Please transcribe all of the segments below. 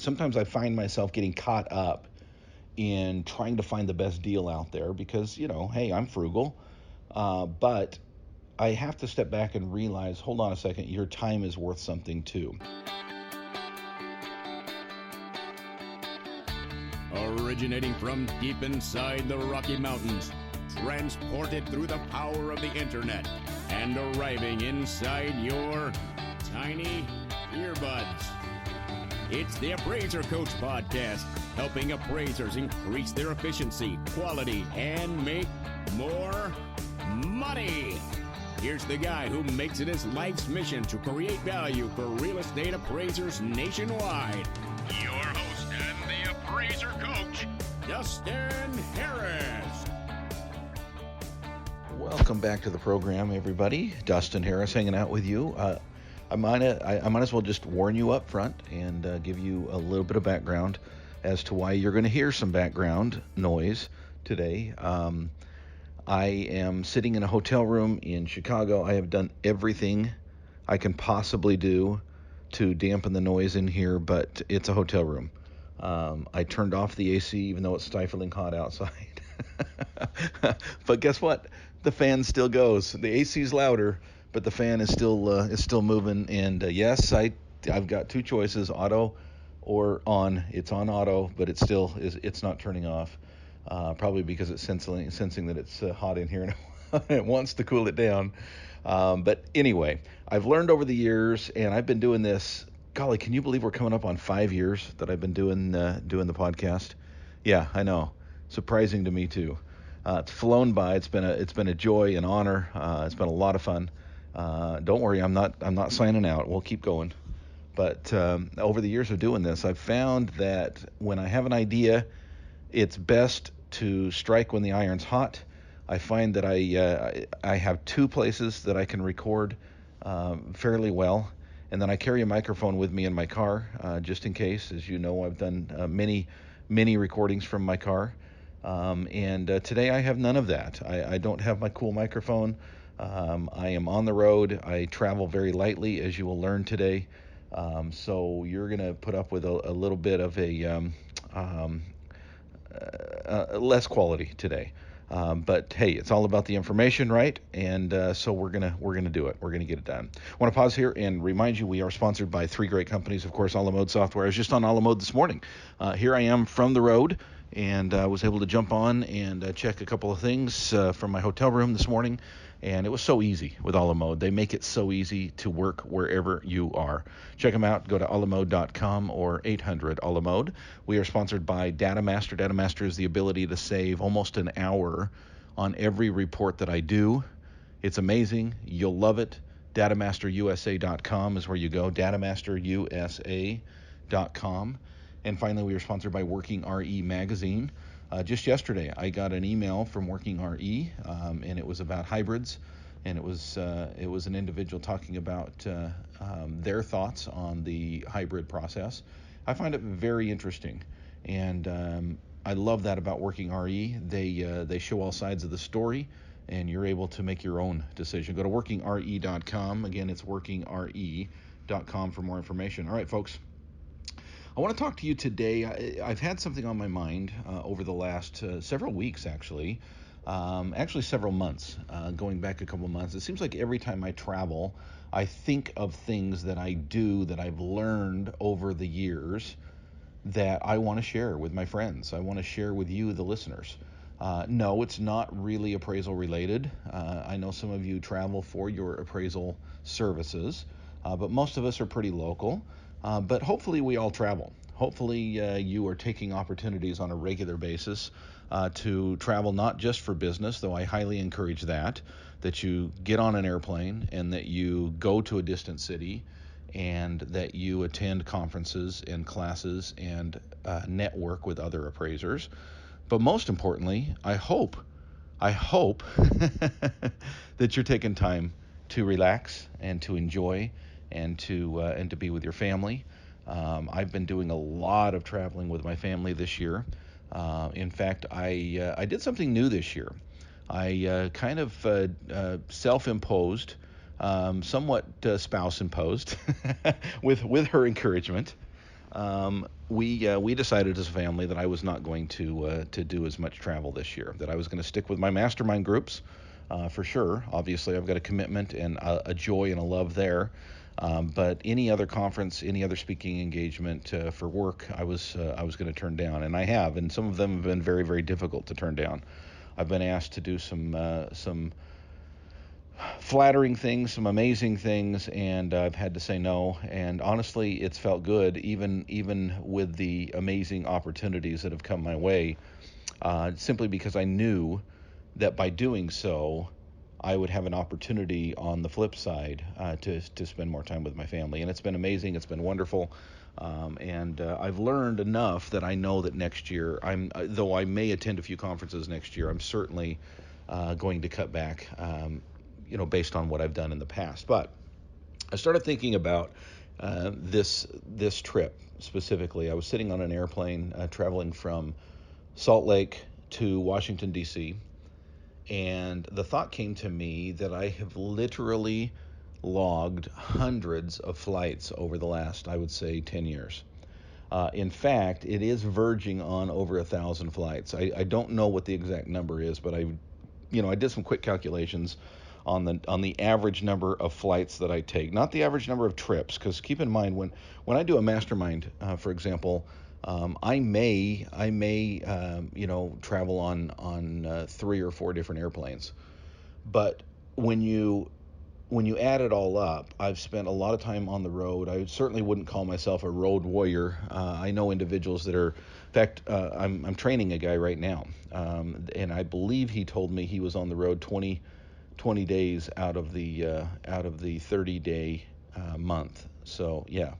sometimes I find myself getting caught up in trying to find the best deal out there because, hey, I'm frugal. But I have to step back and realize, hold on a second, your time is worth something too. Originating from deep inside the Rocky Mountains, transported through the power of the internet, and arriving inside your tiny earbuds. It's the Appraiser Coach Podcast, helping appraisers increase their efficiency, quality, and make more money. Here's the guy who makes it his life's mission to create value for real estate appraisers nationwide. Your host and the Appraiser Coach, Dustin Harris. Welcome back to the program, everybody. Dustin Harris hanging out with you. I might as well just warn you up front and give you a little bit of background as to why you're going to hear some background noise today. I am sitting in a hotel room in Chicago. I have done everything I can possibly do to dampen the noise in here, but it's a hotel room. I turned off the AC even though it's stifling hot outside. But guess what? The fan still goes. The AC's louder, but the fan is still moving. And yes, I've got two choices: auto or on. It's on auto, but it's not turning off. Probably because it's sensing that it's hot in here and it wants to cool it down. But anyway, I've learned over the years, and I've been doing this. Golly, can you believe we're coming up on 5 years that I've been doing the podcast? Yeah, I know. Surprising to me too. It's flown by. It's been a joy and honor. It's been a lot of fun. Don't worry, I'm not signing out. We'll keep going. But over the years of doing this, I've found that when I have an idea, it's best to strike when the iron's hot. I find that I have two places that I can record fairly well, and then I carry a microphone with me in my car just in case. As you know, I've done many recordings from my car. And today I have none of that. I don't have my cool microphone. I am on the road. I travel very lightly, as you will learn today. So you're going to put up with a little bit of a less quality today. But hey, it's all about the information, right? And so we're gonna do it. We're gonna get it done. I want to pause here and remind you we are sponsored by three great companies. Of course, A La Mode Software. I was just on A La Mode this morning. Here I am from the road, and was able to jump on and check a couple of things from my hotel room this morning. And it was so easy with A La Mode. They make it so easy to work wherever you are. Check them out. Go to alamode.com or 800 A La Mode. We are sponsored by DataMaster. DataMaster is the ability to save almost an hour on every report that I do. It's amazing. You'll love it. DatamasterUSA.com is where you go. DatamasterUSA.com. And finally, we are sponsored by Working RE Magazine. Just yesterday, I got an email from Working RE, and it was about hybrids, and it was an individual talking about their thoughts on the hybrid process. I find it very interesting, and I love that about Working RE. They show all sides of the story, and you're able to make your own decision. Go to workingre.com. Again, it's workingre.com for more information. All right, folks. I want to talk to you today. I've had something on my mind over the last several weeks, actually several months, going back a couple of months. It seems like every time I travel, I think of things that I do that I've learned over the years that I want to share with my friends. I want to share with you, the listeners. No, it's not really appraisal related. I know some of you travel for your appraisal services, but most of us are pretty local. But hopefully we all travel. Hopefully you are taking opportunities on a regular basis to travel, not just for business, though I highly encourage that you get on an airplane and that you go to a distant city and that you attend conferences and classes and network with other appraisers. But most importantly, I hope that you're taking time to relax and to enjoy and to be with your family. I've been doing a lot of traveling with my family this year. In fact, I did something new this year. I kind of self-imposed, somewhat spouse-imposed, with her encouragement. we decided as a family that I was not going to do as much travel this year. That I was going to stick with my mastermind groups, for sure. Obviously, I've got a commitment and a joy and a love there. But any other conference, any other speaking engagement for work, I was going to turn down, and I have, and some of them have been very, very difficult to turn down. I've been asked to do some flattering things, some amazing things, and I've had to say no. And honestly, it's felt good, even with the amazing opportunities that have come my way, simply because I knew that by doing so, I would have an opportunity on the flip side to spend more time with my family. And it's been amazing. It's been wonderful. And I've learned enough that I know that next year, though I may attend a few conferences next year, I'm certainly going to cut back, based on what I've done in the past. But I started thinking about this trip specifically. I was sitting on an airplane traveling from Salt Lake to Washington, D.C., and the thought came to me that I have literally logged hundreds of flights over the last, I would say, 10 years. In fact, it is verging on over 1,000 flights. I don't know what the exact number is, but I did some quick calculations on the average number of flights that I take, not the average number of trips, because keep in mind when I do a mastermind, for example, I may travel on 3 or 4 different airplanes, but when you add it all up, I've spent a lot of time on the road. I certainly wouldn't call myself a road warrior. I know individuals that are, in fact, I'm training a guy right now, and I believe he told me he was on the road 20 days out of the 30-day month. So yeah,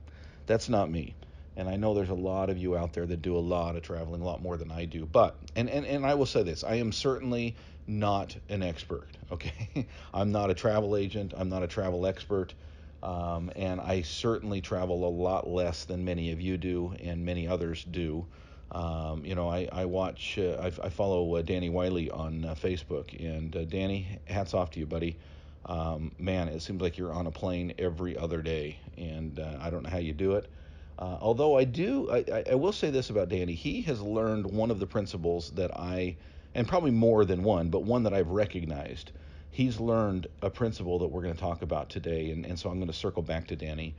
that's not me. And I know there's a lot of you out there that do a lot of traveling, a lot more than I do. But and I will say this, I am certainly not an expert. Okay, I'm not a travel agent. I'm not a travel expert. And I certainly travel a lot less than many of you do, and many others do. I watch, I follow Danny Wiley on Facebook, and Danny, hats off to you, buddy. Man, it seems like you're on a plane every other day, and I don't know how you do it. Although I will say this about Danny. He has learned one of the principles that and probably more than one, but one that I've recognized. He's learned a principle that we're going to talk about today, and so I'm going to circle back to Danny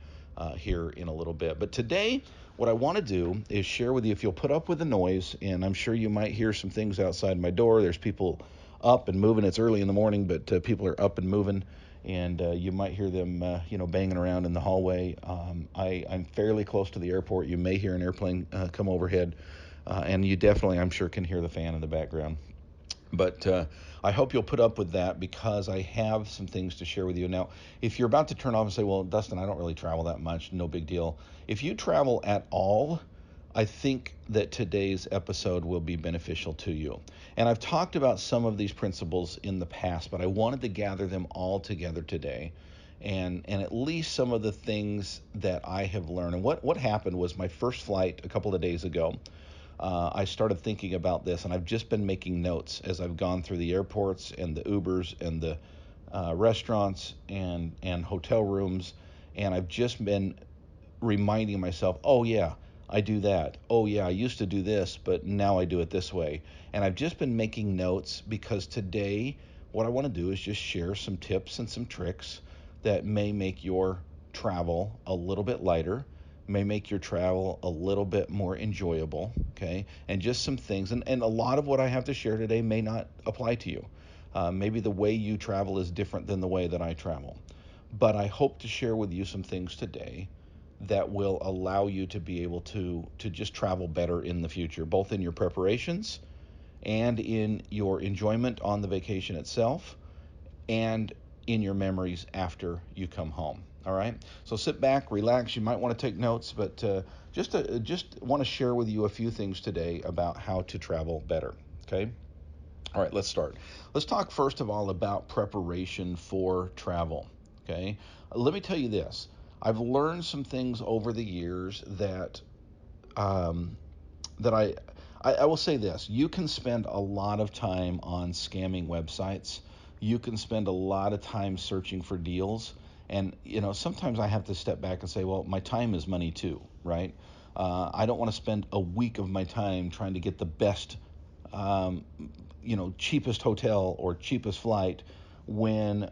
here in a little bit. But today, what I want to do is share with you, if you'll put up with the noise, and I'm sure you might hear some things outside my door. There's people up and moving. It's early in the morning, but people are up and moving, and you might hear them, banging around in the hallway. I'm fairly close to the airport. You may hear an airplane come overhead, and you definitely, I'm sure, can hear the fan in the background. But I hope you'll put up with that, because I have some things to share with you. Now, if you're about to turn off and say, well, Dustin, I don't really travel that much, no big deal. If you travel at all, I think that today's episode will be beneficial to you. And I've talked about some of these principles in the past, but I wanted to gather them all together today, and at least some of the things that I have learned. And what happened was, my first flight a couple of days ago, I started thinking about this, and I've just been making notes as I've gone through the airports and the Ubers and the restaurants and hotel rooms, and I've just been reminding myself, oh yeah, I do that. Oh yeah, I used to do this, but now I do it this way. And I've just been making notes, because today what I want to do is just share some tips and some tricks that may make your travel a little bit lighter, may make your travel a little bit more enjoyable, okay? And just some things, and a lot of what I have to share today may not apply to you. Maybe the way you travel is different than the way that I travel. But I hope to share with you some things today that will allow you to be able to just travel better in the future, both in your preparations and in your enjoyment on the vacation itself, and in your memories after you come home. All right, so sit back, relax. You might want to take notes, but just want to share with you a few things today about how to travel better. Okay, all right, let's start. Let's talk first of all about preparation for travel. Okay, let me tell you this. I've learned some things over the years that I will say this. You can spend a lot of time on scamming websites. You can spend a lot of time searching for deals. And, sometimes I have to step back and say, well, my time is money too, right? I don't want to spend a week of my time trying to get the best, cheapest hotel or cheapest flight when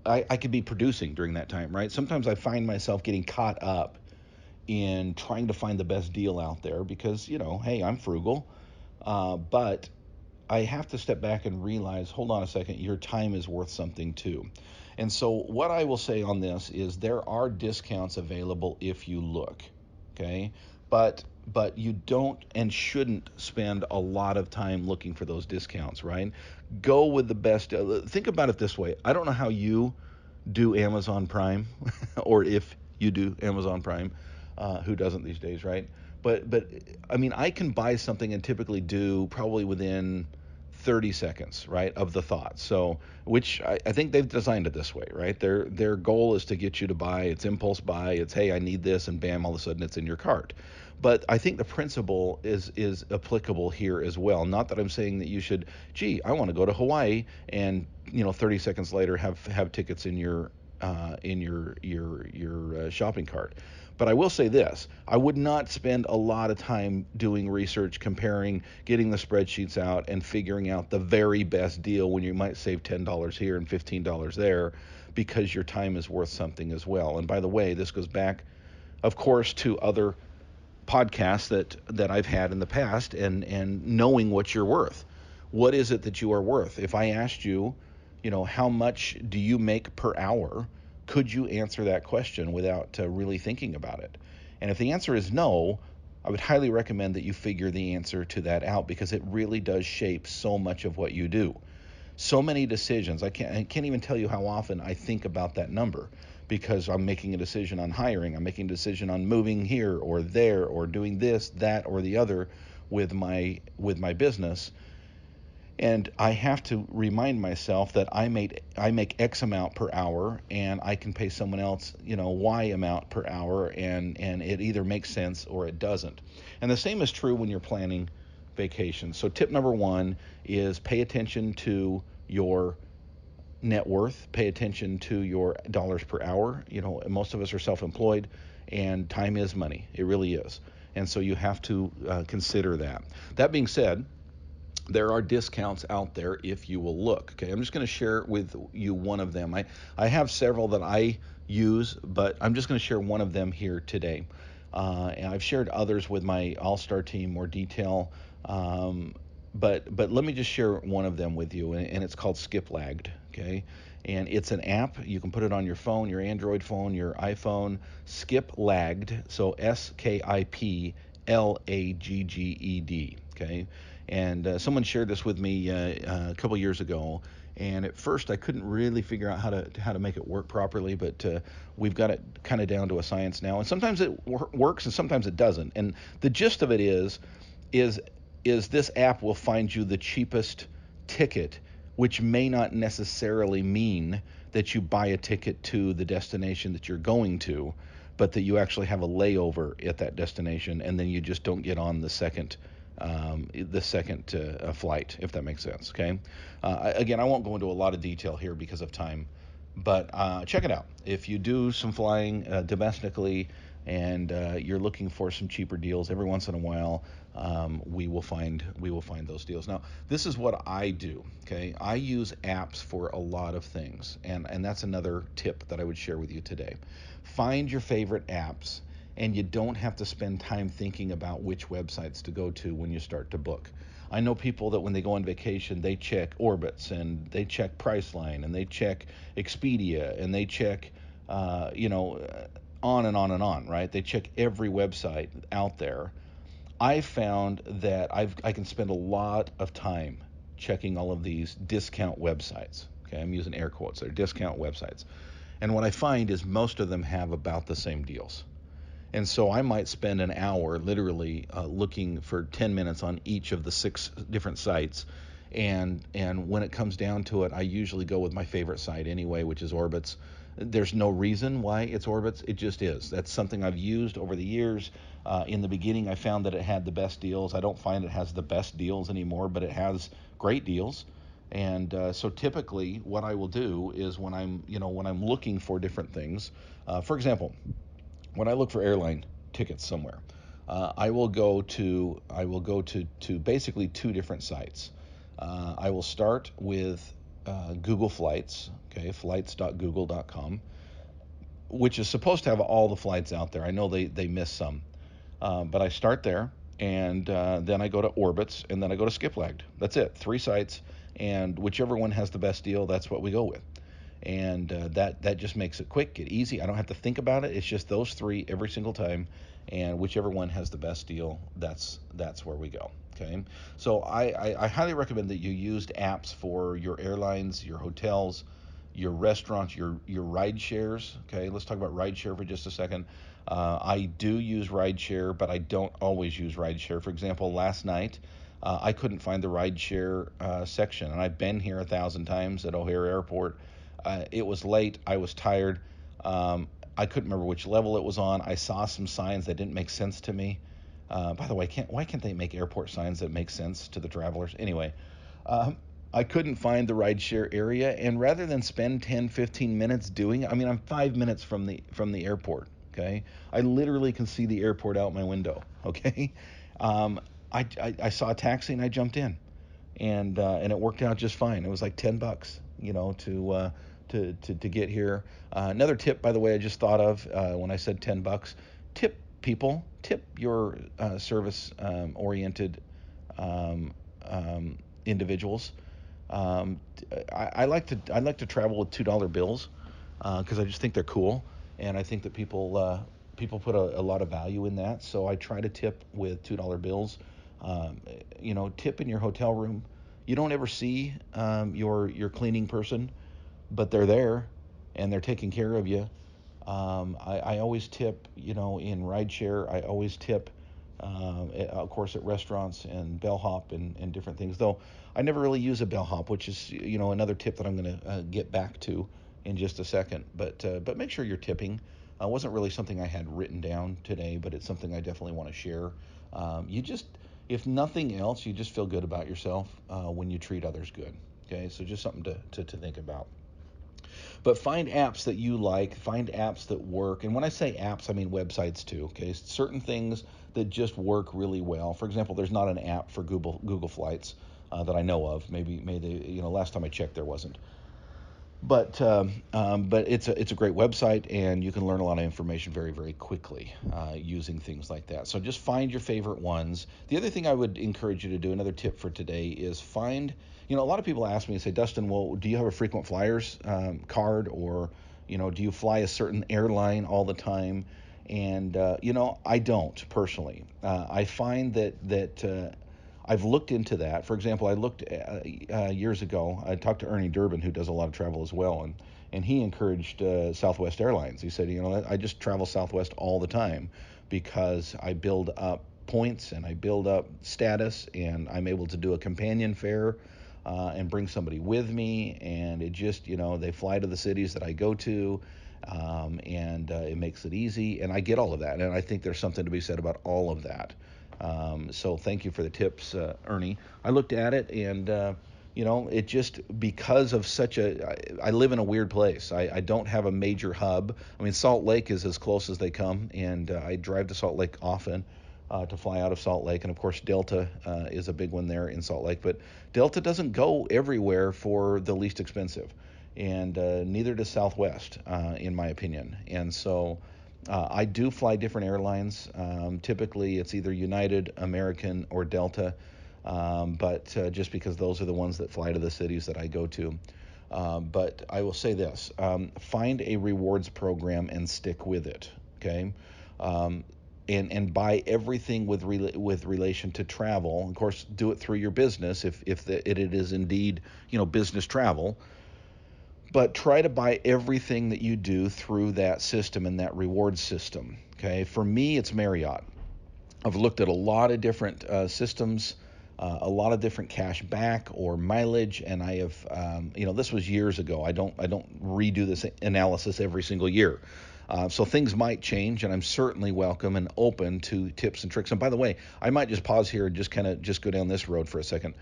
I could be producing during that time, right? Sometimes I find myself getting caught up in trying to find the best deal out there because, hey, I'm frugal, but I have to step back and realize, hold on a second, your time is worth something too. And so what I will say on this is there are discounts available if you look, okay? But you don't and shouldn't spend a lot of time looking for those discounts, right? Go with the best. Think about it this way. I don't know how you do Amazon Prime or if you do Amazon Prime, who doesn't these days, right? But I mean, I can buy something and typically do probably within 30 seconds, right, of the thought. So, which I think they've designed it this way, right? Their goal is to get you to buy. It's impulse buy. It's, hey, I need this, and bam, all of a sudden it's in your cart. But I think the principle is applicable here as well. Not that I'm saying that you should, gee, I want to go to Hawaii, and 30 seconds later have tickets in your shopping cart. But I will say this, I would not spend a lot of time doing research, comparing, getting the spreadsheets out, and figuring out the very best deal when you might save $10 here and $15 there, because your time is worth something as well. And by the way, this goes back, of course, to other podcasts that I've had in the past, and knowing what you're worth. What is it that you are worth? If I asked you, how much do you make per hour? Could you answer that question without really thinking about it? And if the answer is no, I would highly recommend that you figure the answer to that out, because it really does shape so much of what you do. So many decisions. I can't even tell you how often I think about that number, because I'm making a decision on hiring. I'm making a decision on moving here or there or doing this, that, or the other with my business. And I have to remind myself that I make X amount per hour, and I can pay someone else, Y amount per hour, and it either makes sense or it doesn't. And the same is true when you're planning vacations. So tip number one is pay attention to your net worth, pay attention to your dollars per hour. Most of us are self-employed, and time is money. It really is. And so you have to consider that. That being said, there are discounts out there if you will look. Okay, I'm just going to share with you one of them. I have several that I use, but I'm just going to share one of them here today. And I've shared others with my All-Star team, more detail. But let me just share one of them with you, and it's called Skip Lagged. Okay, and it's an app. You can put it on your phone, your Android phone, your iPhone. Skip Lagged, so SKIPLAGGED. Okay. And someone shared this with me a couple years ago, and at first I couldn't really figure out how to make it work properly, but we've got it kind of down to a science now. And sometimes it works, and sometimes it doesn't. And the gist of it is this app will find you the cheapest ticket, which may not necessarily mean that you buy a ticket to the destination that you're going to, but that you actually have a layover at that destination, and then you just don't get on the second flight, if that makes sense. Okay. Again, I won't go into a lot of detail here because of time, but check it out. If you do some flying domestically, and you're looking for some cheaper deals every once in a while, we will find those deals. Now, this is what I do. Okay, I use apps for a lot of things, and that's another tip that I would share with you today. Find your favorite apps, and you don't have to spend time thinking about which websites to go to when you start to book. I know people that when they go on vacation, they check Orbitz, and they check Priceline, and they check Expedia, and they check, on and on and on, right? They check every website out there. I found that I can spend a lot of time checking all of these discount websites. Okay, I'm using air quotes. They're discount websites. And what I find is most of them have about the same deals. And so I might spend an hour literally looking for 10 minutes on each of the 6 different sites. And when it comes down to it, I usually go with my favorite site anyway, which is Orbitz. There's no reason why it's Orbitz. It just is. That's something I've used over the years. In the beginning, I found that it had the best deals. I don't find it has the best deals anymore, but it has great deals. And so typically what I will do is when I'm looking for different things, for example, when I look for airline tickets somewhere, I will go to basically two different sites. I will start with Google Flights, okay, flights.google.com, which is supposed to have all the flights out there. I know they miss some, but I start there, and then I go to Orbitz, and then I go to Skiplagged. That's it, 3 sites, and whichever one has the best deal, that's what we go with. And that just makes it quick, get easy. I don't have to think about it. It's just those 3 every single time, and whichever one has the best deal, that's where we go. Okay, so I highly recommend that you used apps for your airlines, your hotels, your restaurants, your ride shares. Okay, let's talk about Rideshare for just a second. I do use Rideshare, but I don't always use Rideshare. For example, last night I couldn't find the Rideshare section, and I've been here 1,000 times at O'Hare Airport. It was late. I was tired. I couldn't remember which level it was on. I saw some signs that didn't make sense to me. By the way, why can't they make airport signs that make sense to the travelers? Anyway, I couldn't find the rideshare area, and rather than spend 10, 15 minutes doing it, I mean, I'm 5 minutes from the airport. Okay, I literally can see the airport out my window. Okay, I saw a taxi and I jumped in, and it worked out just fine. It was like $10, to get here. Another tip, by the way, I just thought of when I said $10. Tip your service oriented individuals. I like to travel with $2 bills because I just think they're cool, and I think that people put a lot of value in that. So I try to tip with $2 bills. Tip in your hotel room. You don't ever see your cleaning person, but they're there and they're taking care of you. I always tip, in rideshare. I always tip, of course, at restaurants and bellhop and different things. Though I never really use a bellhop, which is another tip that I'm going to get back to in just a second. But make sure you're tipping. Wasn't really something I had written down today, but it's something I definitely want to share. If nothing else, you just feel good about yourself when you treat others good. Okay, so just something to think about. But find apps that you like, find apps that work. And when I say apps, I mean websites too. Okay, certain things that just work really well. For example, there's not an app for Google Flights that I know of. Maybe last time I checked there wasn't. But it's a great website, and you can learn a lot of information very, very quickly using things like that. So just find your favorite ones. The other thing I would encourage you to do, another tip for today, is find. A lot of people ask me and say, Dustin, well, do you have a frequent flyers card, or do you fly a certain airline all the time? And I don't personally. I find that I've looked into that. For example, I looked years ago. I talked to Ernie Durbin, who does a lot of travel as well, and he encouraged Southwest Airlines. He said, I just travel Southwest all the time because I build up points and I build up status, and I'm able to do a companion fare and bring somebody with me, and it just, they fly to the cities that I go to, and it makes it easy, and I get all of that, and I think there's something to be said about all of that. So thank you for the tips, Ernie. I looked at it, and it just, because of I live in a weird place. I don't have a major hub. I mean, Salt Lake is as close as they come, and I drive to Salt Lake often to fly out of Salt Lake. And of course, Delta is a big one there in Salt Lake, but Delta doesn't go everywhere for the least expensive, and neither does Southwest, in my opinion. And so I do fly different airlines. Typically, it's either United, American, or Delta, but just because those are the ones that fly to the cities that I go to. But I will say this, find a rewards program and stick with it, okay? And buy everything with relation to travel. Of course, do it through your business if it is indeed business travel. But try to buy everything that you do through that system and that reward system. Okay, for me, it's Marriott. I've looked at a lot of different systems, a lot of different cash back or mileage, and I have, this was years ago. I don't redo this analysis every single year. So things might change, and I'm certainly welcome and open to tips and tricks. And by the way, I might just pause here and just go down this road for a second.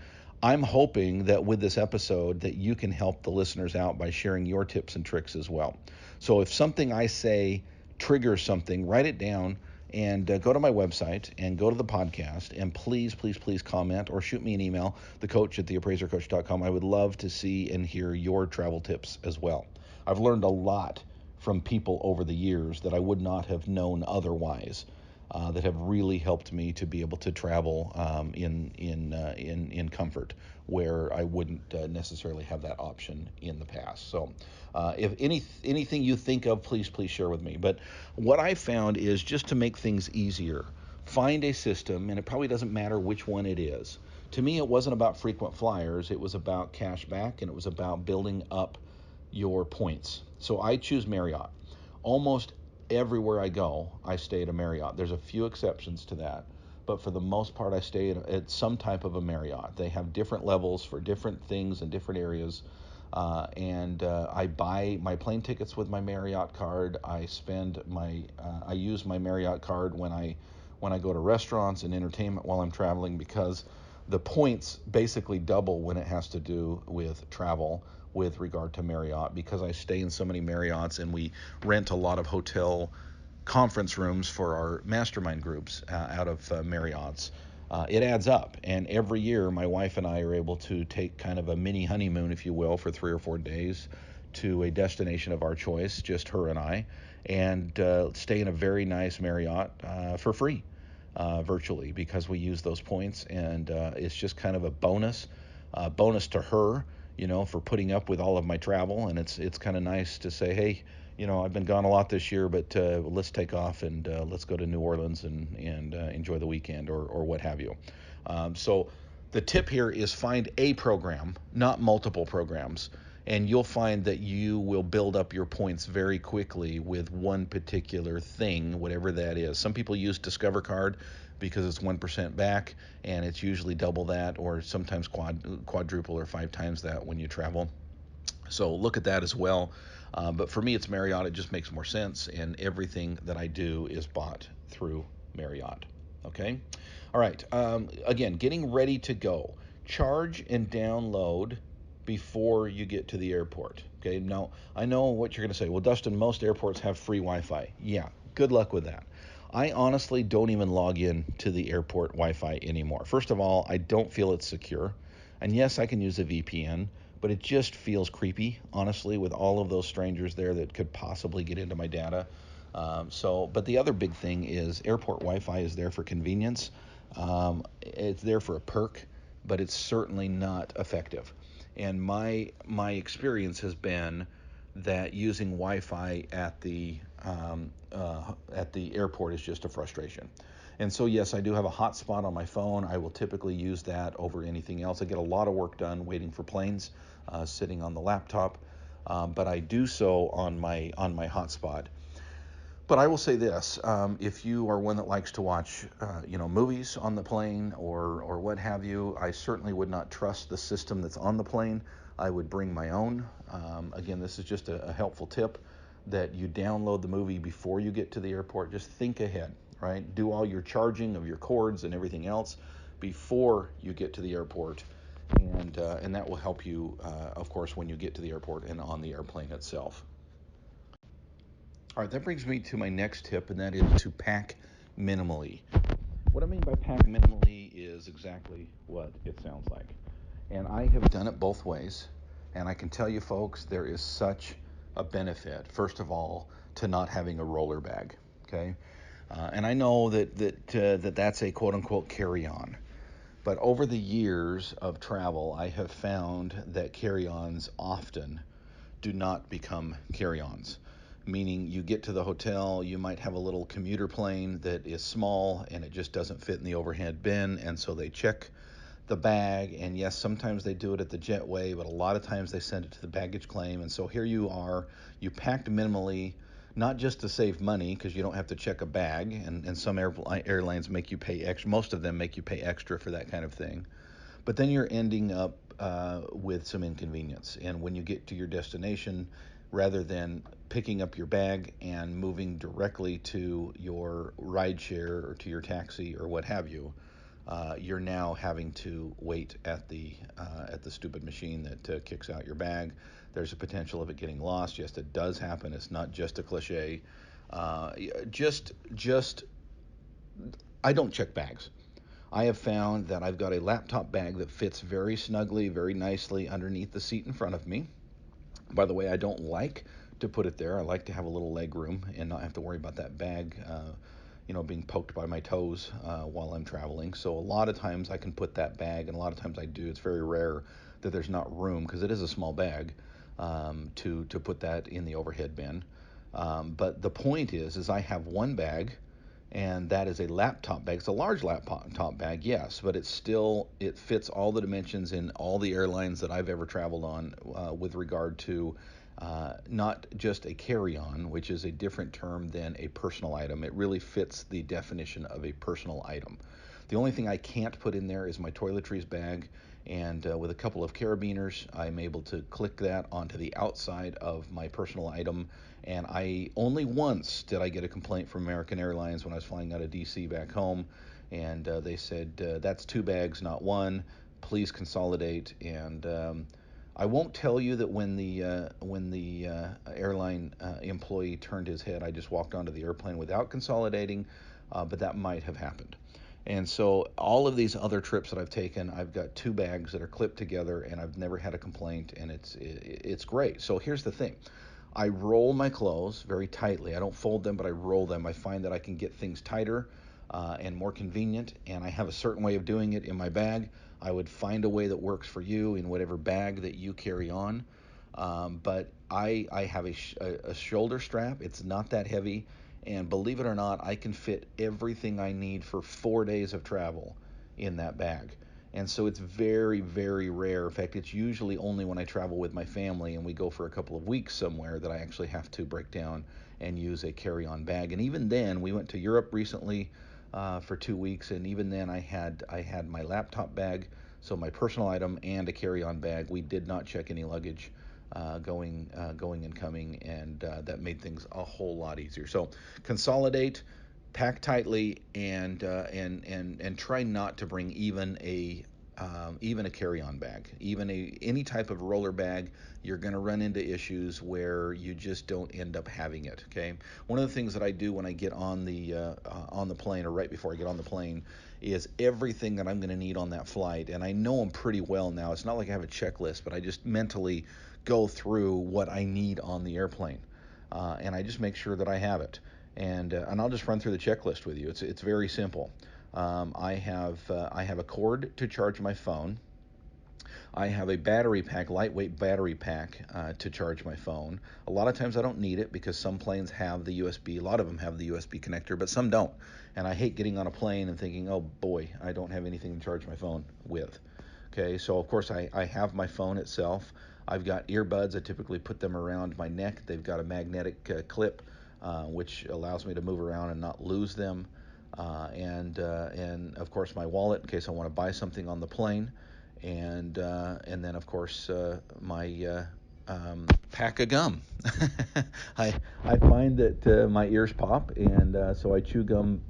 I'm hoping that with this episode that you can help the listeners out by sharing your tips and tricks as well. So if something I say triggers something, write it down And go to my website and go to the podcast, and please, please, please comment or shoot me an email, thecoach@theappraisercoach.com. I would love to see and hear your travel tips as well. I've learned a lot from people over the years that I would not have known otherwise, that have really helped me to be able to travel in comfort, where I wouldn't necessarily have that option in the past. So if anything you think of, please share with me. But what I found is, just to make things easier, find a system, and it probably doesn't matter which one it is. To me, it wasn't about frequent flyers. It was about cash back, and it was about building up your points. So I choose Marriott. Almost everywhere I go, I stay at a Marriott. There's a few exceptions to that, but for the most part, I stay at some type of a Marriott. They have different levels for different things in different areas. I buy my plane tickets with my Marriott card. I use my Marriott card when I go to restaurants and entertainment while I'm traveling, because the points basically double when it has to do with travel with regard to Marriott, because I stay in so many Marriotts, and we rent a lot of hotel conference rooms for our mastermind groups out of Marriotts. It adds up, and every year my wife and I are able to take kind of a mini honeymoon, if you will, for 3 or 4 days to a destination of our choice, just her and I, and stay in a very nice Marriott for free, virtually, because we use those points, and it's just kind of a bonus to her, for putting up with all of my travel. And it's kind of nice to say, hey, I've been gone a lot this year, but let's take off and let's go to New Orleans and enjoy the weekend, or what have you. So the tip here is, find a program, not multiple programs, and you'll find that you will build up your points very quickly with one particular thing, whatever that is. Some people use Discover Card because it's 1% back, and it's usually double that, or sometimes quadruple or 5 times that when you travel. So look at that as well. But for me, it's Marriott. It just makes more sense, and everything that I do is bought through Marriott. Okay? All right. Again, getting ready to go. Charge and download before you get to the airport. Okay? Now, I know what you're going to say. Well, Dustin, most airports have free Wi-Fi. Yeah, good luck with that. I honestly don't even log in to the airport Wi-Fi anymore. First of all, I don't feel it's secure. And yes, I can use a VPN, but it just feels creepy, honestly, with all of those strangers there that could possibly get into my data. But the other big thing is, airport Wi-Fi is there for convenience. It's there for a perk, but it's certainly not effective. And my experience has been that using Wi-Fi at the airport is just a frustration. And so, yes, I do have a hotspot on my phone. I will typically use that over anything else. I get a lot of work done waiting for planes, sitting on the laptop, but I do so on my hotspot. But I will say this: if you are one that likes to watch, movies on the plane, or what have you, I certainly would not trust the system that's on the plane. I would bring my own. Again, this is just a helpful tip, that you download the movie before you get to the airport. Just think ahead, right? Do all your charging of your cords and everything else before you get to the airport, and that will help you, of course, when you get to the airport and on the airplane itself. All right, that brings me to my next tip, and that is to pack minimally. What I mean by pack minimally is exactly what it sounds like. And I have done it both ways. And I can tell you, folks, there is such a benefit, first of all, to not having a roller bag. Okay? And I know that's a quote-unquote carry-on. But over the years of travel, I have found that carry-ons often do not become carry-ons. Meaning, you get to the hotel, you might have a little commuter plane that is small and it just doesn't fit in the overhead bin, and so they check the bag, and yes, sometimes they do it at the jetway, but a lot of times they send it to the baggage claim. And so here you are, you packed minimally, not just to save money, because you don't have to check a bag, and some airlines make you pay extra. Most of them make you pay extra for that kind of thing. But then you're ending up with some inconvenience. And when you get to your destination, rather than picking up your bag and moving directly to your rideshare or to your taxi or what have you, you're now having to wait at the stupid machine that kicks out your bag. There's a potential of it getting lost. Yes, it does happen. It's not just a cliche. Just I don't check bags. I have found that I've got a laptop bag that fits very snugly, very nicely underneath the seat in front of me. By the way, I don't like to put it there. I like to have a little leg room and not have to worry about that bag, being poked by my toes while I'm traveling. So a lot of times I can put that bag, and a lot of times I do. It's very rare that there's not room because it is a small bag to put that in the overhead bin. But the point is I have one bag, and that is a laptop bag. It's a large laptop bag, yes, but it fits all the dimensions in all the airlines that I've ever traveled on with regard to not just a carry-on, which is a different term than a personal item. It really fits the definition of a personal item. The only thing I can't put in there is my toiletries bag, and with a couple of carabiners, I'm able to click that onto the outside of my personal item. And I only once did I get a complaint from American Airlines when I was flying out of DC back home, and they said that's two bags, not one. Please consolidate. And I won't tell you that when the airline employee turned his head, I just walked onto the airplane without consolidating, but that might have happened. And so all of these other trips that I've taken, I've got two bags that are clipped together, and I've never had a complaint, and it's great. So here's the thing. I roll my clothes very tightly. I don't fold them, but I roll them. I find that I can get things tighter and more convenient, and I have a certain way of doing it in my bag. I would find a way that works for you in whatever bag that you carry on. But I have a shoulder strap. It's not that heavy. And believe it or not, I can fit everything I need for 4 days of travel in that bag. And so it's very, very rare. In fact, it's usually only when I travel with my family and we go for a couple of weeks somewhere that I actually have to break down and use a carry-on bag. And even then, we went to Europe recently for 2 weeks, and even then I had my laptop bag, so my personal item, and a carry-on bag. We did not check any luggage going and coming, and that made things a whole lot easier. So consolidate, pack tightly, and try not to bring even a carry-on bag, any type of roller bag. You're going to run into issues where you just don't end up having it. Okay. One of the things that I do when I get on the plane, or right before I get on the plane, is everything that I'm going to need on that flight, and I know them pretty well now. It's not like I have a checklist, but I just mentally go through what I need on the airplane, and I just make sure that I have it. And I'll just run through the checklist with you. It's very simple. I have a cord to charge my phone. I have a battery pack, lightweight battery pack to charge my phone. A lot of times I don't need it because some planes have the USB. A lot of them have the USB connector, but some don't. And I hate getting on a plane and thinking, oh boy, I don't have anything to charge my phone with. Okay, so of course I have my phone itself. I've got earbuds. I typically put them around my neck. They've got a magnetic clip, which allows me to move around and not lose them. And of course my wallet in case I want to buy something on the plane, and then of course my pack of gum. I find that my ears pop, and so I chew gum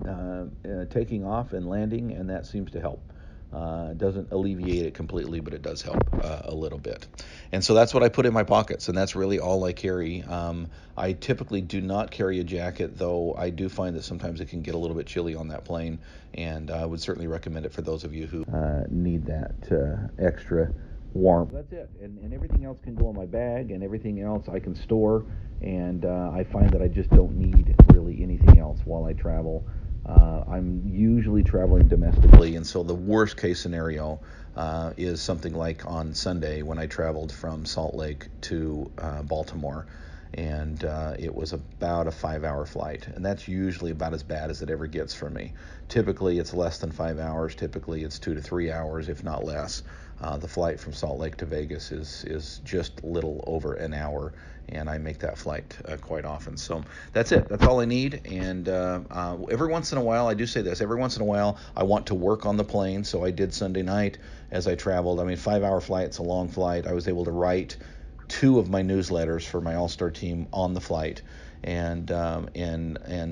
taking off and landing, and that seems to help. It doesn't alleviate it completely, but it does help a little bit. And so that's what I put in my pockets, and that's really all I carry. I typically do not carry a jacket, though I do find that sometimes it can get a little bit chilly on that plane, and I would certainly recommend it for those of you who need that extra warmth. That's it, and everything else can go in my bag, and everything else I can store, and I find that I just don't need really anything else while I travel. I'm usually traveling domestically, and so the worst case scenario is something like on Sunday when I traveled from Salt Lake to Baltimore, and it was about a 5-hour flight, and that's usually about as bad as it ever gets for me. Typically it's less than 5 hours. Typically it's 2 to 3 hours, if not less. The flight from Salt Lake to Vegas is just a little over an hour, and I make that flight quite often. So that's it. That's all I need. And every once in a while, I do say this, every once in a while I want to work on the plane. So I did Sunday night as I traveled. I mean, 5-hour flight, it's a long flight. I was able to write 2 of my newsletters for my All-Star team on the flight. And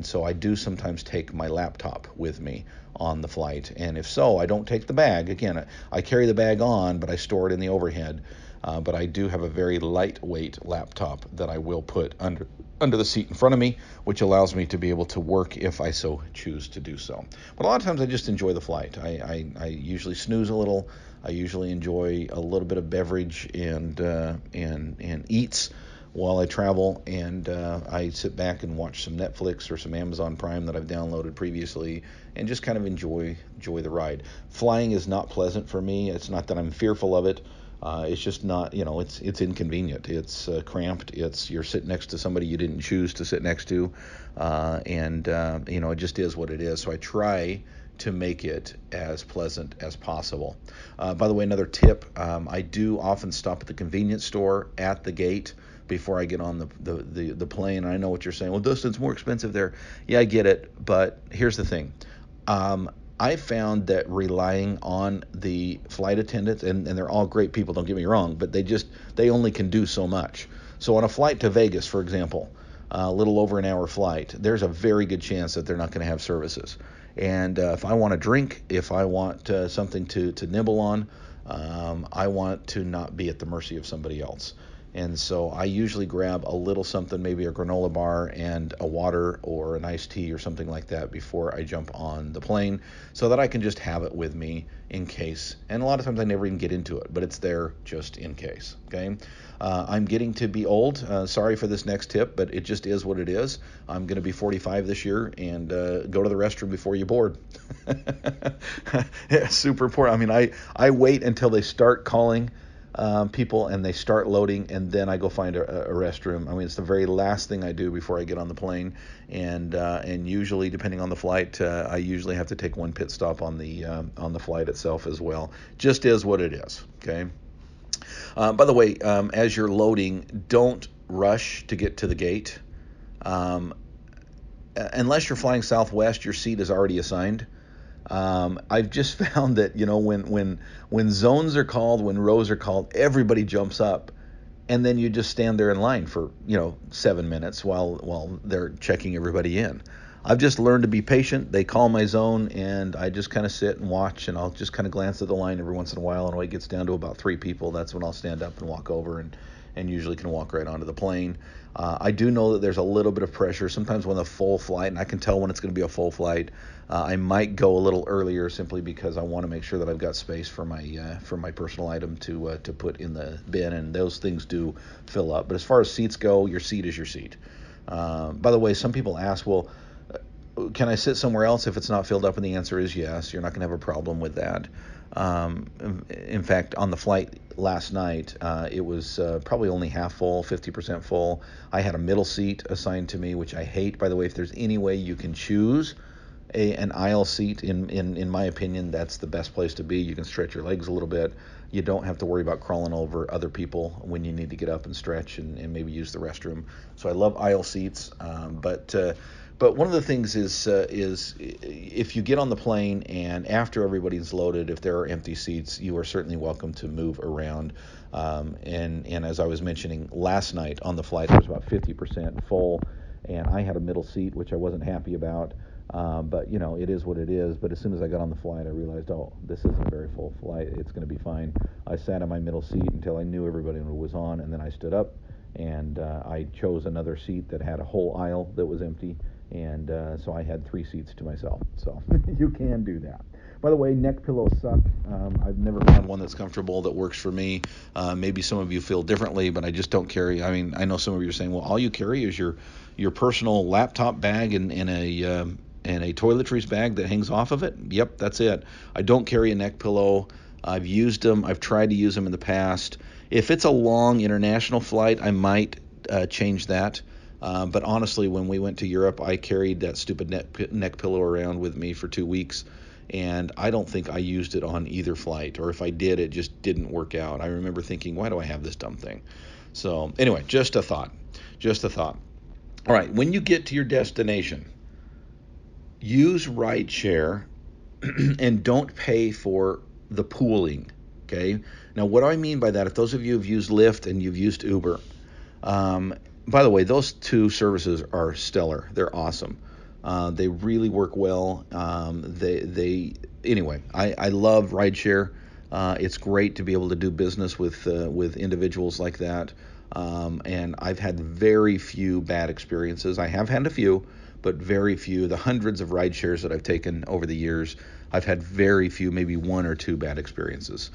so I do sometimes take my laptop with me on the flight, and if so, I don't take the bag. Again, I carry the bag on, but I store it in the overhead. but I do have a very lightweight laptop that I will put under the seat in front of me, which allows me to be able to work if I so choose to do so. But a lot of times I just enjoy the flight. I usually snooze a little. I usually enjoy a little bit of beverage and eats while I travel, and I sit back and watch some Netflix or some Amazon Prime that I've downloaded previously, and just kind of enjoy the ride. Flying is not pleasant for me. It's not that I'm fearful of it. It's just not, it's inconvenient. It's cramped. You're sitting next to somebody you didn't choose to sit next to, and it just is what it is. So I try to make it as pleasant as possible. By the way, another tip, I do often stop at the convenience store at the gate before I get on the plane. I know what you're saying. Well, Dustin, it's more expensive there. Yeah, I get it, but here's the thing. I found that relying on the flight attendants, and they're all great people, don't get me wrong, but they only can do so much. So on a flight to Vegas, for example, a little over an hour flight, there's a very good chance that they're not going to have services. And if I want a drink, if I want something to nibble on, I want to not be at the mercy of somebody else. And so I usually grab a little something, maybe a granola bar and a water or an iced tea or something like that before I jump on the plane, so that I can just have it with me in case. And a lot of times I never even get into it, but it's there just in case. Okay. I'm getting to be old. Sorry for this next tip, but it just is what it is. I'm going to be 45 this year, and go to the restroom before you board. Yeah, super important. I mean, I wait until they start calling people and they start loading, and then I go find a restroom. I mean, it's the very last thing I do before I get on the plane, and usually, depending on the flight, I usually have to take one pit stop on the flight itself as well. Just is what it is. Okay. By the way, as you're loading, don't rush to get to the gate. Unless you're flying Southwest, your seat is already assigned. I've just found that, when zones are called, when rows are called, everybody jumps up, and then you just stand there in line for 7 minutes while they're checking everybody in. I've just learned to be patient. They call my zone, and I just kind of sit and watch, and I'll just kind of glance at the line every once in a while, and when it gets down to about 3 people, that's when I'll stand up and walk over and usually can walk right onto the plane. I do know that there's a little bit of pressure sometimes when a full flight, and I can tell when it's going to be a full flight. I might go a little earlier simply because I want to make sure that I've got space for my personal item to put in the bin, and those things do fill up. But as far as seats go, your seat is your seat. By the way, some people ask, well, can I sit somewhere else if it's not filled up? And the answer is yes. You're not going to have a problem with that. In fact, on the flight last night, it was probably only half full, 50% full. I had a middle seat assigned to me, which I hate. By the way, if there's any way you can choose an aisle seat, in my opinion, that's the best place to be. You can stretch your legs a little bit. You don't have to worry about crawling over other people when you need to get up and stretch and maybe use the restroom. So I love aisle seats, but one of the things is if you get on the plane and after everybody's loaded, if there are empty seats, you are certainly welcome to move around. And as I was mentioning last night on the flight, it was about 50% full, and I had a middle seat, which I wasn't happy about. But it is what it is. But as soon as I got on the flight, I realized, this isn't a very full flight. It's going to be fine. I sat in my middle seat until I knew everybody was on, and then I stood up and I chose another seat that had a whole aisle that was empty. And so I had 3 seats to myself. So you can do that. By the way, neck pillows suck. I've never found one that's comfortable that works for me. Maybe some of you feel differently, but I just don't carry. I mean, I know some of you are saying, well, all you carry is your personal laptop bag and a toiletries bag that hangs off of it. Yep, that's it. I don't carry a neck pillow. I've used them. I've tried to use them in the past. If it's a long international flight, I might change that. But honestly, when we went to Europe, I carried that stupid neck pillow around with me for 2 weeks, and I don't think I used it on either flight, or if I did, it just didn't work out. I remember thinking, why do I have this dumb thing? So anyway, just a thought. All right, when you get to your destination, use Rideshare and don't pay for the pooling, okay? Now, what do I mean by that? If those of you have used Lyft and you've used Uber, by the way, those 2 services are stellar. They're awesome. They really work well. Anyway, I love Rideshare. It's great to be able to do business with individuals like that. And I've had very few bad experiences. I have had a few, but very few. The hundreds of ride shares that I've taken over the years, I've had very few, maybe one or two bad experiences.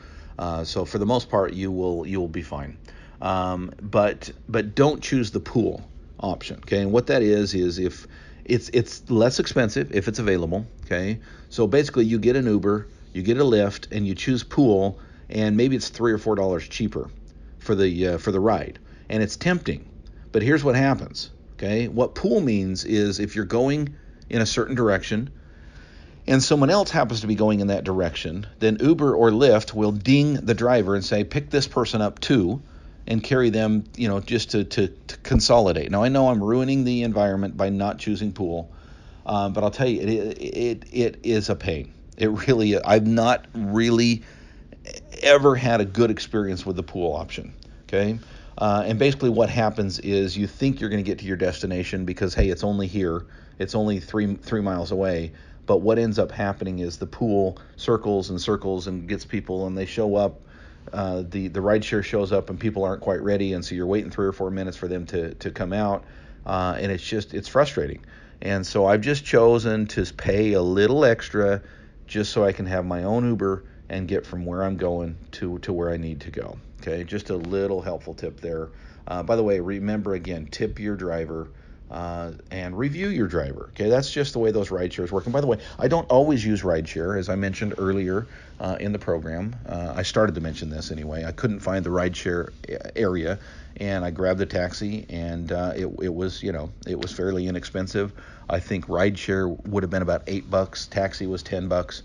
So for the most part, you will be fine. But don't choose the pool option. Okay, and what that is if it's less expensive if it's available. Okay, so basically you get an Uber, you get a Lyft, and you choose pool, and maybe it's $3 or $4 cheaper for the ride, and it's tempting. But here's what happens. Okay, what pool means is if you're going in a certain direction and someone else happens to be going in that direction, then Uber or Lyft will ding the driver and say, pick this person up too, and carry them, just to consolidate. Now, I know I'm ruining the environment by not choosing pool, but I'll tell you, it is a pain. It really is. I've not really ever had a good experience with the pool option. Okay, and basically what happens is you think you're going to get to your destination because, hey, it's only here, it's only three miles away. But what ends up happening is the pool circles and circles and gets people, and they show up. The rideshare shows up and people aren't quite ready, and so you're waiting 3 or 4 minutes for them to come out, and it's frustrating. And so I've just chosen to pay a little extra just so I can have my own Uber and get from where I'm going to where I need to go. Okay, just a little helpful tip there. By the way, remember again, tip your driver. And review your driver. Okay, that's just the way those ride shares work. And by the way, I don't always use rideshare, as I mentioned earlier in the program. I started to mention this anyway. I couldn't find the rideshare area, and I grabbed a taxi, and it was fairly inexpensive. I think rideshare would have been about $8. Taxi was $10.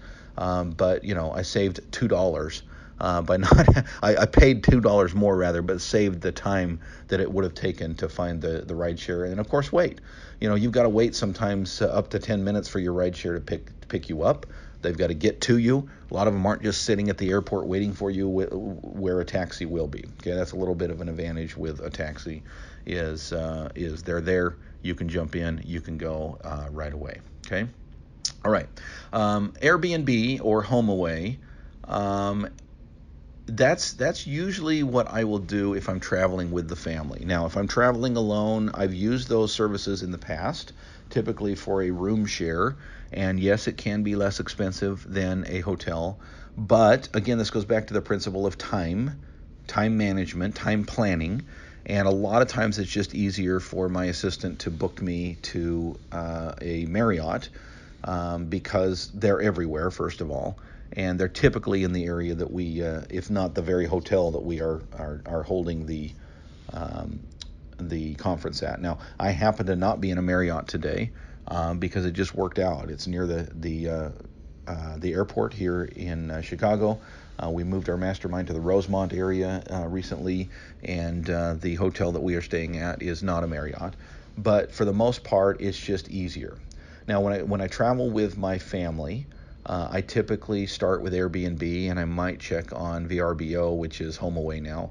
But I saved $2. By not, I paid $2 more rather, but saved the time that it would have taken to find the rideshare, and of course wait. You've got to wait sometimes up to 10 minutes for your rideshare to pick you up. They've got to get to you. A lot of them aren't just sitting at the airport waiting for you where a taxi will be. Okay, that's a little bit of an advantage with a taxi. Is they're there, you can jump in, you can go right away. Okay, all right. Airbnb or HomeAway. That's usually what I will do if I'm traveling with the family. Now, if I'm traveling alone, I've used those services in the past, typically for a room share. And yes, it can be less expensive than a hotel. But again, this goes back to the principle of time management, time planning. And a lot of times it's just easier for my assistant to book me to a Marriott because they're everywhere, first of all. And they're typically in the area that we, if not the very hotel that we are holding the conference at. Now, I happen to not be in a Marriott today because it just worked out. It's near the airport here in Chicago. We moved our mastermind to the Rosemont area recently, and the hotel that we are staying at is not a Marriott. But for the most part, it's just easier. Now, when I travel with my family, I typically start with Airbnb, and I might check on VRBO, which is HomeAway now,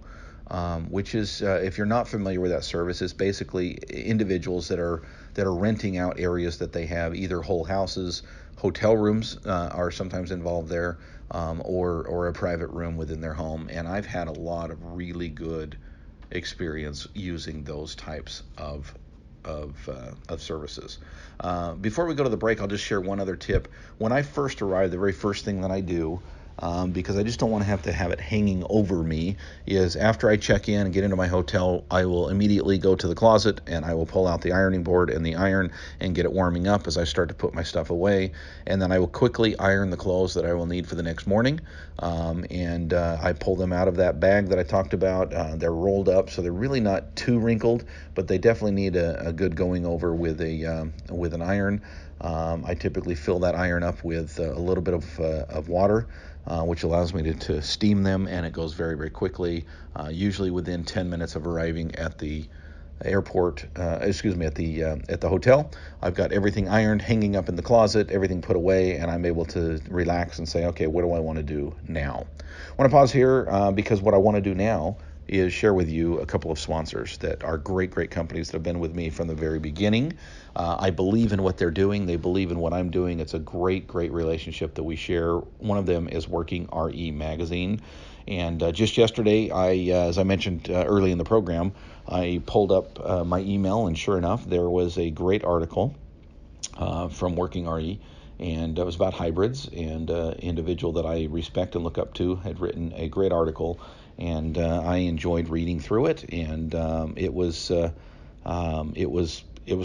which is, if you're not familiar with that service, is basically individuals that are renting out areas that they have, either whole houses, hotel rooms are sometimes involved there, or a private room within their home. And I've had a lot of really good experience using those types of services. Before we go to the break, I'll just share one other tip. When I first arrive, the very first thing that I do, because I just don't want to have it hanging over me, is after I check in and get into my hotel, I will immediately go to the closet and I will pull out the ironing board and the iron and get it warming up as I start to put my stuff away. And then I will quickly iron the clothes that I will need for the next morning. And I pull them out of that bag that I talked about. They're rolled up, so they're really not too wrinkled, but they definitely need a good going over with an iron. I typically fill that iron up with a little bit of water, which allows me to steam them, and it goes very, very quickly, usually within 10 minutes of arriving at the airport, at the hotel. I've got everything ironed, hanging up in the closet, everything put away, and I'm able to relax and say, okay, what do I want to do now? I want to pause here because what I want to do now is share with you a couple of sponsors that are great companies that have been with me from the very beginning. I believe in what they're doing. They believe in what I'm doing. It's a great relationship that we share. One of them is Working RE Magazine. And just yesterday, as I mentioned early in the program, I pulled up my email, and sure enough, there was a great article from Working RE, and it was about hybrids, and an individual that I respect and look up to had written a great article, and I enjoyed reading through it, and it was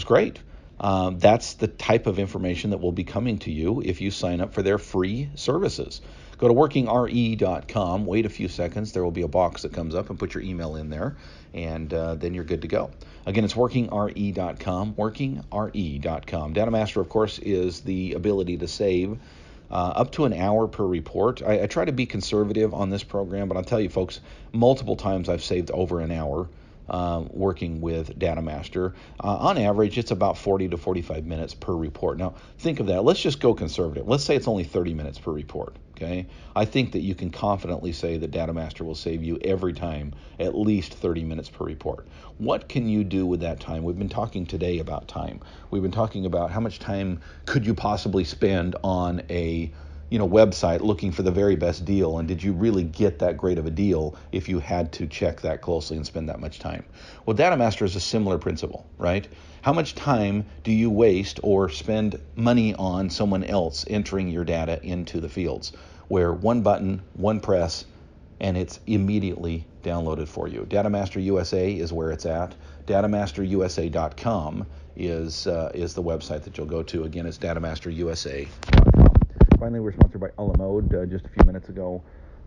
great. That's the type of information that will be coming to you if you sign up for their free services. Go to workingre.com, wait a few seconds, there will be a box that comes up, and put your email in there, and then you're good to go. Again, it's workingre.com, workingre.com. DataMaster, of course, is the ability to save up to an hour per report. I try to be conservative on this program, but I'll tell you, folks, multiple times I've saved over an hour working with DataMaster. On average, it's about 40 to 45 minutes per report. Now, think of that. Let's just go conservative. Let's say it's only 30 minutes per report. Okay, I think that you can confidently say that DataMaster will save you every time at least 30 minutes per report. What can you do with that time? We've been talking today about time. We've been talking about how much time could you possibly spend on a website looking for the very best deal, and did you really get that great of a deal if you had to check that closely and spend that much time? Well, DataMaster is a similar principle, right? How much time do you waste or spend money on someone else entering your data into the fields, where one button, one press, and it's immediately downloaded for you? Datamaster USA is where it's at. Datamasterusa.com is the website that you'll go to. Again, it's datamasterusa.com. Finally, we're sponsored by Alamode. Just a few minutes ago,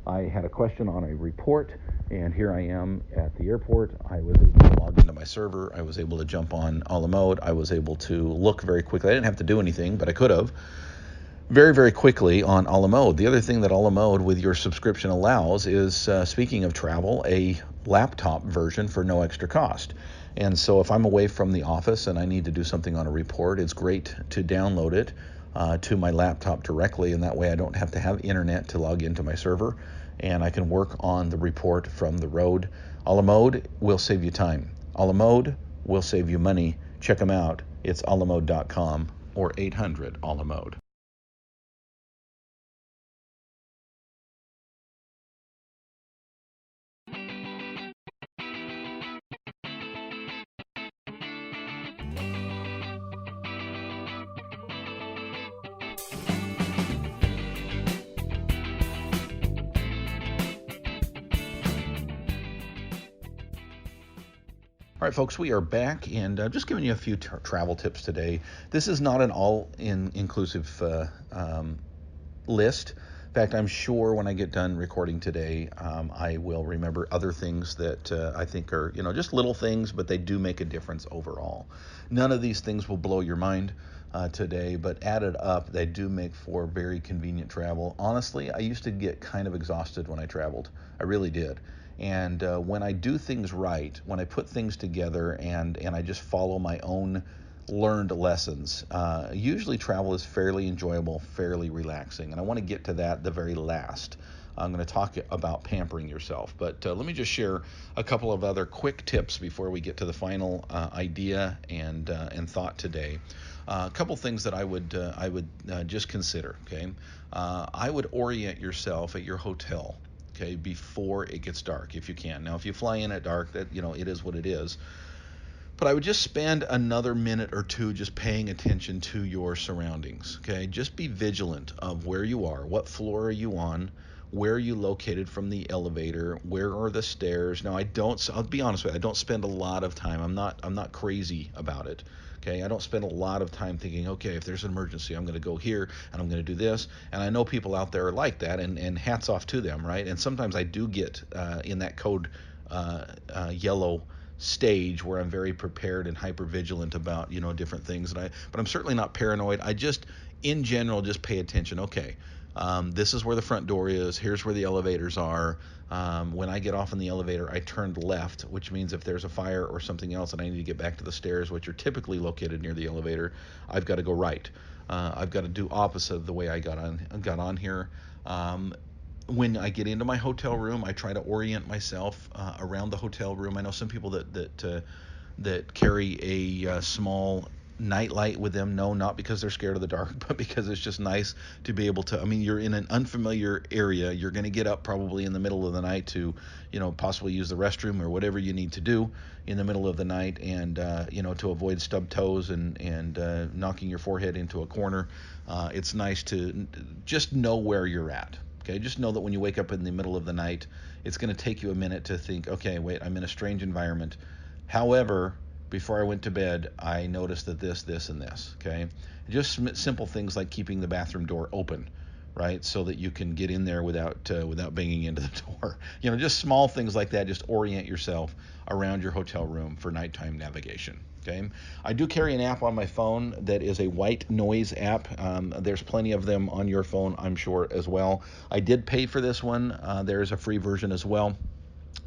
I had a question on a report, and here I am at the airport. I was able to log into my server. I was able to jump on Alamode. I was able to look very quickly. I didn't have to do anything, but I could have. Very quickly on Alamode. The other thing that Alamode with your subscription allows is, speaking of travel, a laptop version for no extra cost. And so if I'm away from the office and I need to do something on a report, it's great to download it to my laptop directly, and that way I don't have to have internet to log into my server, and I can work on the report from the road. Alamode will save you time. Alamode will save you money. Check them out. It's alamode.com or 800-ALAMODE. All right, folks, we are back, and just giving you a few travel tips today. This is not an all-inclusive list. In fact, I'm sure when I get done recording today, I will remember other things that I think are, just little things, but they do make a difference overall. None of these things will blow your mind today, but added up, they do make for very convenient travel. Honestly, I used to get kind of exhausted when I traveled. I really did. And when I do things right, when I put things together and I just follow my own learned lessons, usually travel is fairly enjoyable, fairly relaxing. And I want to get to that the very last. I'm going to talk about pampering yourself. But let me just share a couple of other quick tips before we get to the final idea and thought today. A couple things that I would just consider. Okay, I would orient yourself at your hotel. Okay, before it gets dark, if you can. Now, if you fly in at dark, that it is what it is. But I would just spend another minute or two just paying attention to your surroundings. Okay, just be vigilant of where you are, what floor are you on, where are you located from the elevator, where are the stairs. Now, I'll be honest with you, I don't spend a lot of time. I'm not crazy about it. Okay, I don't spend a lot of time thinking, okay, if there's an emergency, I'm going to go here and I'm going to do this. And I know people out there are like that, and hats off to them, right? And sometimes I do get in that code yellow stage where I'm very prepared and hyper vigilant about different things. But I'm certainly not paranoid. I just, in general, just pay attention. Okay, this is where the front door is. Here's where the elevators are. When I get off in the elevator, I turned left, which means if there's a fire or something else and I need to get back to the stairs, which are typically located near the elevator, I've got to go right. I've got to do opposite of the way I got on here. when I get into my hotel room, I try to orient myself around the hotel room. I know some people that carry a small night light with them. No, not because they're scared of the dark, but because it's just nice to be able to. I mean, you're in an unfamiliar area. You're going to get up probably in the middle of the night to, possibly use the restroom or whatever you need to do in the middle of the night, and to avoid stub toes and knocking your forehead into a corner. It's nice to just know where you're at. Okay, just know that when you wake up in the middle of the night, it's going to take you a minute to think, okay, wait, I'm in a strange environment. However, before I went to bed, I noticed that this, and this, okay? Just simple things like keeping the bathroom door open, right? So that you can get in there without banging into the door. Just small things like that. Just orient yourself around your hotel room for nighttime navigation. Okay, I do carry an app on my phone that is a white noise app. There's plenty of them on your phone, I'm sure, as well. I did pay for this one. There's a free version as well,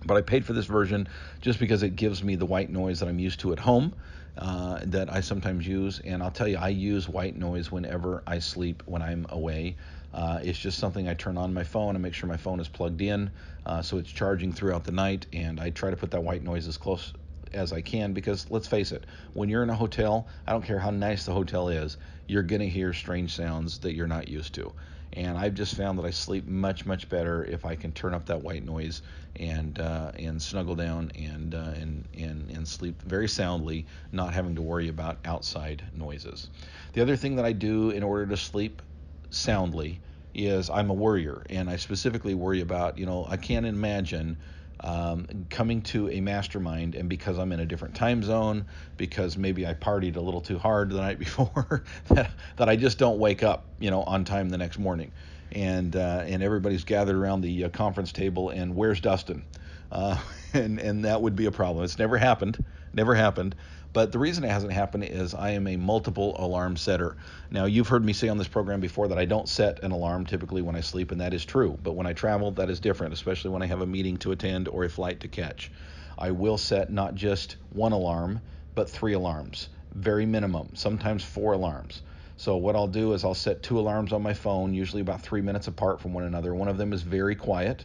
but I paid for this version just because it gives me the white noise that I'm used to at home, that I sometimes use. And I'll tell you, I use white noise whenever I sleep when I'm away. It's just something I turn on my phone and make sure my phone is plugged in, so it's charging throughout the night. And I try to put that white noise as close as I can, because let's face it, when you're in a hotel, I don't care how nice the hotel is, you're going to hear strange sounds that you're not used to. And I've just found that I sleep much, much better if I can turn up that white noise and snuggle down and sleep very soundly, not having to worry about outside noises. The other thing that I do in order to sleep soundly is I'm a worrier, and I specifically worry about, I can't imagine coming to a mastermind, and because I'm in a different time zone, because maybe I partied a little too hard the night before, that I just don't wake up, on time the next morning, and everybody's gathered around the conference table, and where's Dustin? And that would be a problem. It's never happened. But the reason it hasn't happened is I am a multiple alarm setter. Now, you've heard me say on this program before that I don't set an alarm typically when I sleep, and that is true. But when I travel, that is different, especially when I have a meeting to attend or a flight to catch. I will set not just one alarm, but 3 alarms, very minimum, sometimes 4 alarms. So what I'll do is I'll set 2 alarms on my phone, usually about 3 minutes apart from one another. One of them is very quiet,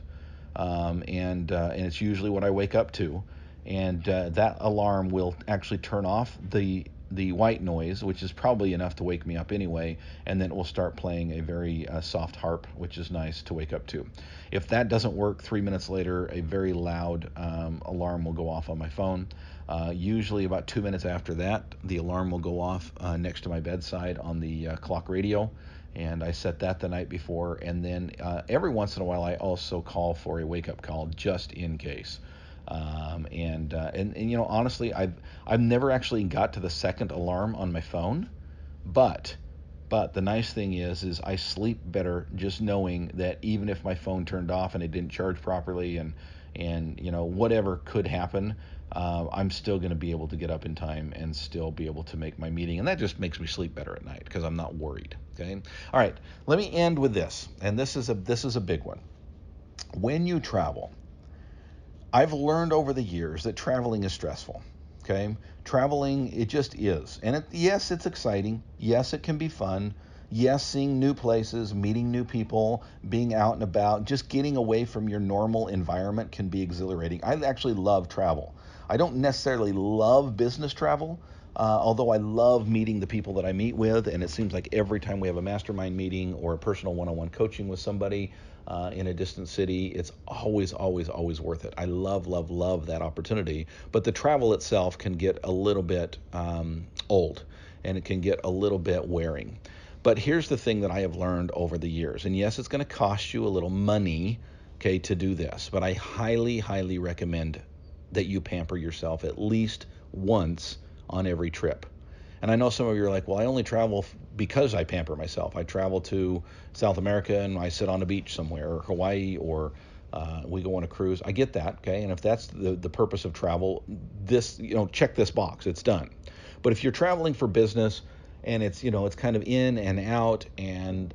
and it's usually what I wake up to. And that alarm will actually turn off the white noise, which is probably enough to wake me up anyway, and then it will start playing a very soft harp, which is nice to wake up to. If that doesn't work, 3 minutes later, a very loud alarm will go off on my phone. Usually about 2 minutes after that, the alarm will go off next to my bedside on the clock radio, and I set that the night before. And then every once in a while, I also call for a wake-up call just in case. And honestly, I've never actually got to the second alarm on my phone, but the nice thing is I sleep better just knowing that even if my phone turned off and it didn't charge properly, and whatever could happen, I'm still going to be able to get up in time and still be able to make my meeting, and that just makes me sleep better at night because I'm not worried. Okay, all right. Let me end with this, and this is a big one. When you travel, I've learned over the years that traveling is stressful. Okay, traveling, it just is, and yes, it's exciting. Yes, it can be fun. Yes, seeing new places, meeting new people, being out and about, just getting away from your normal environment can be exhilarating. I actually love travel. I don't necessarily love business travel, although I love meeting the people that I meet with, and it seems like every time we have a mastermind meeting or a personal one-on-one coaching with somebody in a distant city, it's always worth it. I love that opportunity, but the travel itself can get a little bit old, and it can get a little bit wearing. But here's the thing that I have learned over the years, and yes, it's going to cost you a little money, okay, to do this, but I highly recommend that you pamper yourself at least once on every trip. And I know some of you are like, well, I only travel because I pamper myself. I travel to South America and I sit on a beach somewhere, or Hawaii, or we go on a cruise. I get that, okay? And if that's the purpose of travel, this, check this box, it's done. But if you're traveling for business and it's, it's kind of in and out, and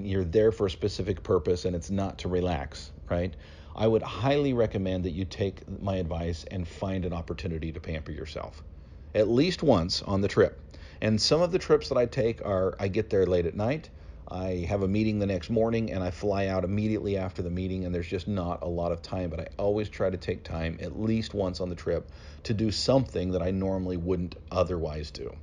you're there for a specific purpose and it's not to relax, right? I would highly recommend that you take my advice and find an opportunity to pamper yourself at least once on the trip. And some of the trips that I take are, I get there late at night. I have a meeting the next morning and I fly out immediately after the meeting, and there's just not a lot of time, but I always try to take time at least once on the trip to do something that I normally wouldn't otherwise do.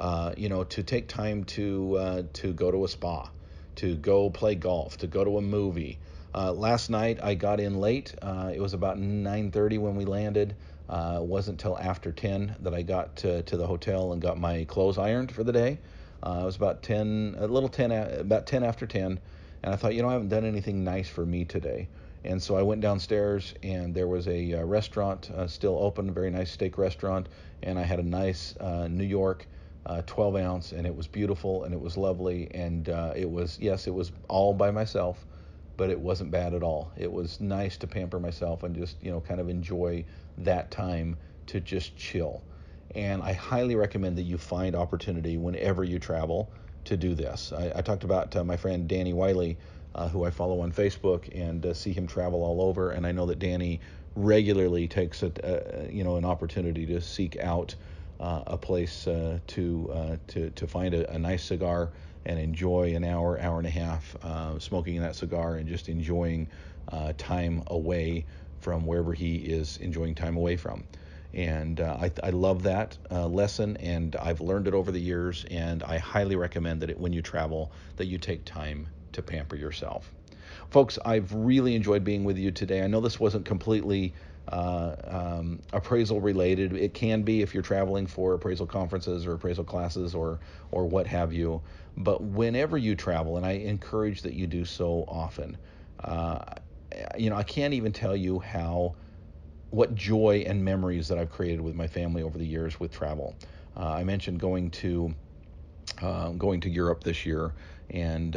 To take time to go to a spa, to go play golf, to go to a movie. Last night I got in late. It was about 9:30 when we landed. It wasn't till after 10 that I got to the hotel and got my clothes ironed for the day. It was about 10 after 10, and I thought, I haven't done anything nice for me today. And so I went downstairs, and there was a restaurant still open, a very nice steak restaurant, and I had a nice New York 12 ounce, and it was beautiful, and it was lovely, and it was all by myself, but it wasn't bad at all. It was nice to pamper myself and just, kind of enjoy that time to just chill. And I highly recommend that you find opportunity whenever you travel to do this. I talked about my friend Danny Wiley, who I follow on Facebook, and see him travel all over. And I know that Danny regularly takes an opportunity to seek out a place to find a nice cigar and enjoy an hour and a half smoking that cigar and just enjoying time away from wherever he is enjoying time away from. And I love that lesson, and I've learned it over the years, and I highly recommend that when you travel that you take time to pamper yourself. Folks, I've really enjoyed being with you today. I know this wasn't completely appraisal related. It can be if you're traveling for appraisal conferences or appraisal classes or what have you. But whenever you travel, and I encourage that you do so often, I can't even tell you what joy and memories that I've created with my family over the years with travel. I mentioned going to Europe this year, and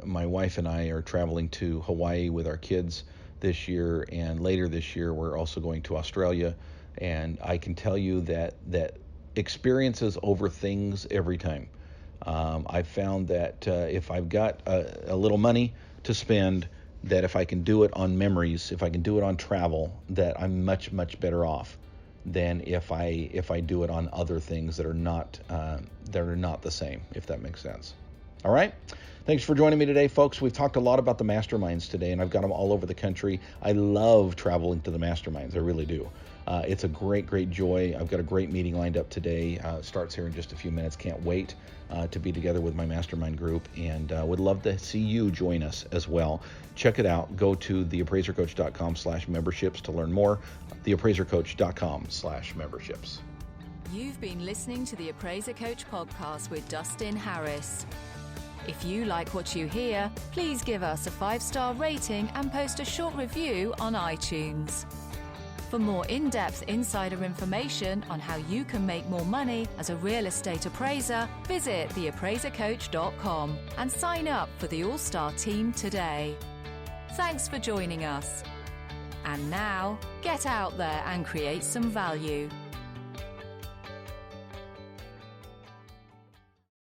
my wife and I are traveling to Hawaii with our kids this year, and later this year we're also going to Australia. And I can tell you that experiences over things every time. I've found that if I've got a little money to spend, that if I can do it on memories, if I can do it on travel, that I'm much, much better off than if I do it on other things that are not the same, if that makes sense. All right. Thanks for joining me today, folks. We've talked a lot about the masterminds today, and I've got them all over the country. I love traveling to the masterminds. I really do. It's a great, great joy. I've got a great meeting lined up today. Starts here in just a few minutes. Can't wait to be together with my mastermind group, and would love to see you join us as well. Check it out. Go to theappraisercoach.com/memberships to learn more. theappraisercoach.com/memberships. You've been listening to the Appraiser Coach podcast with Dustin Harris. If you like what you hear, please give us a 5-star rating and post a short review on iTunes. For more in-depth insider information on how you can make more money as a real estate appraiser, visit theappraisercoach.com and sign up for the All-Star team today. Thanks for joining us. And now, get out there and create some value.